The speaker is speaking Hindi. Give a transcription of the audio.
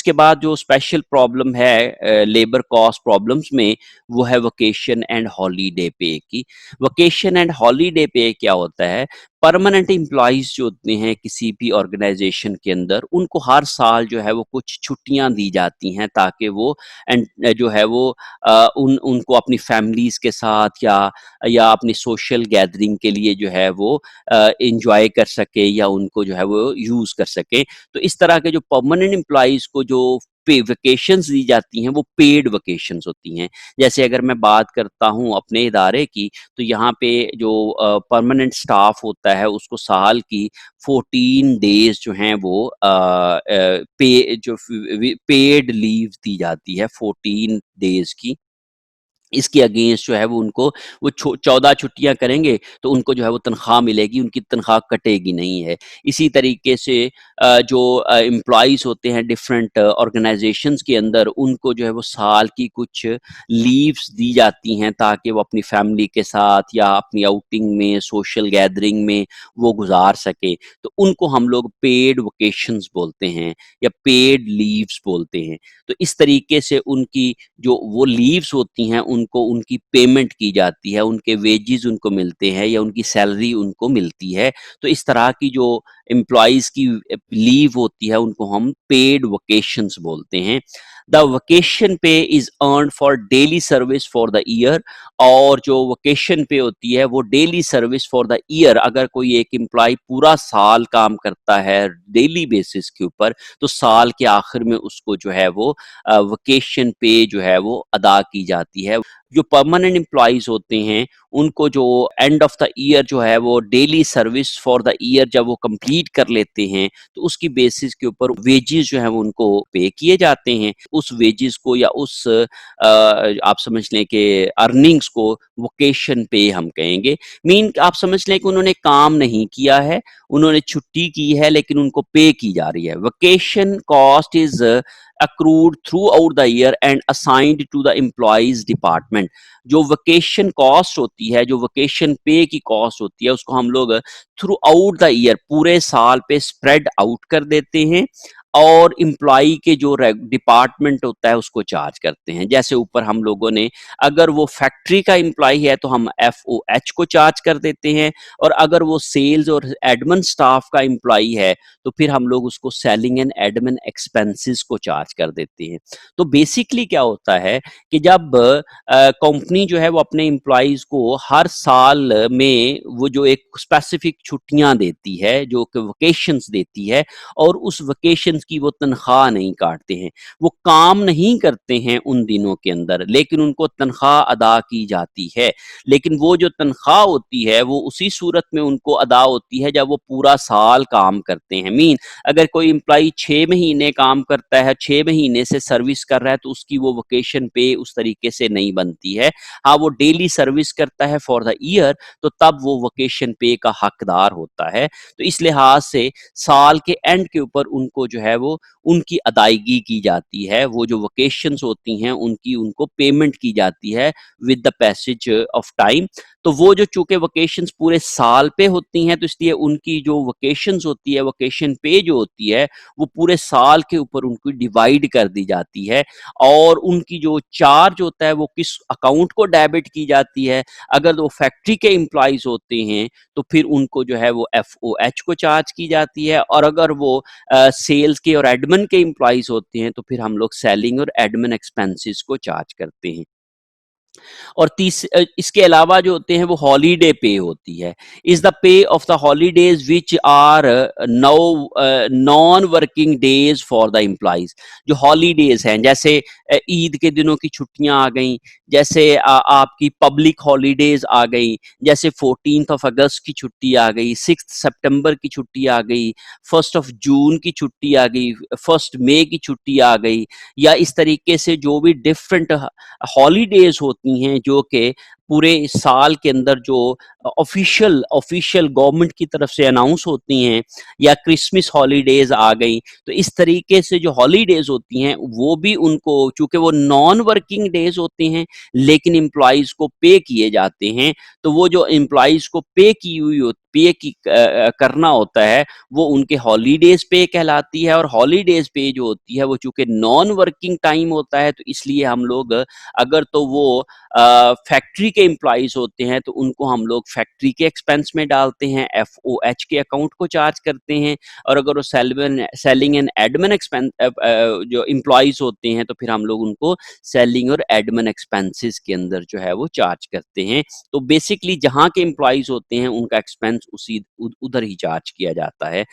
इसके बाद जो स्पेशल प्रॉब्लम है लेबर कॉस्ट प्रॉब्लम्स में, वो है वेकेशन एंड हॉलीडे पे की। वेकेशन एंड हॉलीडे पे क्या होता है, परमानेंट एम्प्लॉइज जो होते हैं किसी भी ऑर्गेनाइजेशन के अंदर, उनको हर साल जो है वो कुछ छुट्टियां दी जाती हैं ताकि वो एंड जो है वो उनको अपनी फैमिलीज के साथ या अपनी सोशल गैदरिंग के लिए जो है वो इंजॉय कर सके या उनको जो है वो यूज कर सके। तो इस तरह के जो परमानेंट एम्प्लॉइज को जो पे वेकेशंस दी जाती हैं वो पेड वेकेशंस होती हैं। जैसे अगर मैं बात करता हूँ अपने इदारे की, तो यहाँ पे जो परमानेंट स्टाफ होता है उसको साल की 14 डेज जो हैं वो पेड लीव दी जाती है 14 डेज की। इसके अगेंस्ट जो है वो उनको वो 14 छुट्टियां करेंगे तो उनको जो है वो तनख्वाह मिलेगी, उनकी तनख्वाह कटेगी नहीं है। इसी तरीके से जो एम्प्लॉइज होते हैं डिफरेंट ऑर्गेनाइजेशंस के अंदर, उनको जो है वो साल की कुछ लीव्स दी जाती हैं ताकि वो अपनी फैमिली के साथ या अपनी आउटिंग में, सोशल गैदरिंग में वो गुजार सके। तो उनको हम लोग पेड वेकेशंस बोलते हैं या पेड लीव्स बोलते हैं। तो इस तरीके से उनकी जो वो लीव्स होती हैं उनको उनकी पेमेंट की जाती है, उनके वेजेस उनको मिलते हैं या उनकी सैलरी उनको मिलती है। तो इस तरह की जो एम्प्लॉइज की लीव होती है उनको हम पेड वेकेशंस बोलते हैं। द वेकेशन पे is earned for daily service for the year. और जो वेकेशन पे होती है वो daily service for the year. अगर कोई एक एम्प्लॉय पूरा साल काम करता है डेली बेसिस के ऊपर, तो साल के आखिर में उसको जो है वो वेकेशन पे जो है वो अदा की जाती है। जो परमानेंट एम्प्लॉइज होते हैं उनको जो एंड ऑफ द ईयर जो है वो daily service for the year जब वो कंप्लीट कर लेते हैं, तो उसकी बेसिस के ऊपर वेजेस जो है वो उनको पे किए जाते हैं। उस वेजेस को या उस आप समझ लें कि अर्निंग्स को वोकेशन पे हम कहेंगे। मीन आप समझ लें कि उन्होंने काम नहीं किया है, उन्होंने छुट्टी की है लेकिन उनको पे की जा रही है। Vacation cost is accrued throughout the year and assigned to the employees department। जो वेकेशन कॉस्ट होती है, जो वेकेशन पे की कॉस्ट होती है, उसको हम लोग थ्रू आउट द ईयर पूरे साल पे स्प्रेड आउट कर देते हैं और एम्प्लॉई के जो डिपार्टमेंट होता है उसको चार्ज करते हैं। जैसे ऊपर हम लोगों ने, अगर वो फैक्ट्री का एम्प्लॉई है तो हम FOH को चार्ज कर देते हैं, और अगर वो सेल्स और एडमिन स्टाफ का एम्प्लॉई है तो फिर हम लोग उसको सेलिंग एंड एडमिन एक्सपेंसेस को चार्ज कर देते हैं। तो बेसिकली क्या होता है कि जब कंपनी जो है वो अपने एम्प्लॉइज को हर साल में वो जो एक स्पेसिफिक छुट्टियां देती है, जो कि वेकेशंस देती है, और उस वेकेशंस की वो तनख्वाह नहीं काटते हैं, वो काम नहीं करते हैं उन दिनों के अंदर, लेकिन उनको तनख्वाह अदा की जाती है। लेकिन वो जो तनख्वाह होती है वो उसी सूरत में उनको अदा होती है जब वो पूरा साल काम करते हैं। मीन अगर कोई एम्प्लॉई 6 महीने काम करता है, 6 महीने से सर्विस कर रहा है, तो उसकी वो वेकेशन पे उस तरीके से नहीं बनती है। हाँ, वो डेली सर्विस करता है फॉर द ईयर, तो तब वो वेकेशन पे का हकदार होता है। तो इस लिहाज से साल के एंड के ऊपर उनको जो है वो उनकी अदायगी की जाती है, वो जो वेकेशंस होती हैं उनकी उनको पेमेंट की जाती है with the passage of time. तो वो जो चूंकि वेकेशंस पूरे साल पे होती हैं, तो इसलिए उनकी जो वेकेशंस होती है, वेकेशन पे जो होती है, वो पूरे साल के ऊपर उनको डिवाइड कर दी जाती है। और उनकी जो चार्ज होता है वो किस अकाउंट को डेबिट की जाती है। अगर वो फैक्ट्री के एम्प्लॉइज होते हैं तो फिर उनको जो है वो FOH को चार्ज की जाती है, और अगर वो सेल्स के और एडमिन के एम्प्लॉइज होते हैं तो फिर हम लोग सेलिंग और एडमिन एक्सपेंसेस को चार्ज करते हैं। और इसके अलावा जो होते हैं वो हॉलीडे पे होती है। Is the pay of the holidays which are no non working days for the employees. जो हॉलीडेज हैं, जैसे ईद के दिनों की छुट्टियां आ गई, जैसे आपकी पब्लिक हॉलीडेज आ गई, जैसे 14 अगस्त की छुट्टी आ गई, 6 सितंबर की छुट्टी आ गई, 1 जून की छुट्टी आ गई, 1 मई की छुट्टी आ गई, या इस तरीके से जो भी डिफरेंट हॉलीडेज होती हैं जो कि पूरे साल के अंदर जो ऑफ़िशियल ऑफ़िशियल गवर्नमेंट की तरफ से अनाउंस होती हैं या क्रिसमस हॉलिडेज़ आ गई, तो इस तरीके से जो हॉलिडेज़ होती हैं, वो भी उनको चूँकि वो नॉन वर्किंग डेज़ होते हैं, लेकिन एम्प्लॉइज़ को पे किए जाते हैं, तो वो जो एम्प्लॉइज़ को पे की हुई हो पे की करना होता है, वो उनके हॉलिडेज़ पे कहलाती है और हॉलिडेज़ पे जो होती है, वो चूँकि नॉन वर्किंग टाइम होता है, तो इसलिए हम लोग अगर तो वो फैक्ट्री के एम्प्लॉइज़ होते हैं, तो उनको हम लोग फैक्ट्री के एक्सपेंस में डालते हैं, एफओएच के अकाउंट को चार्ज करते हैं और अगर वो सेलिंग एंड एडमिन जो एम्प्लॉइज़ होते हैं, तो फिर हम लोग उनको सेलिंग और एडमिन एक्सपेंसेस के अंदर जो है वो चार्ज करते हैं। तो बेसिकली जहाँ के एम्प्लॉइज़ होते हैं, उनका एक्सपेंस उसी उधर ही चार्ज किया जाता है।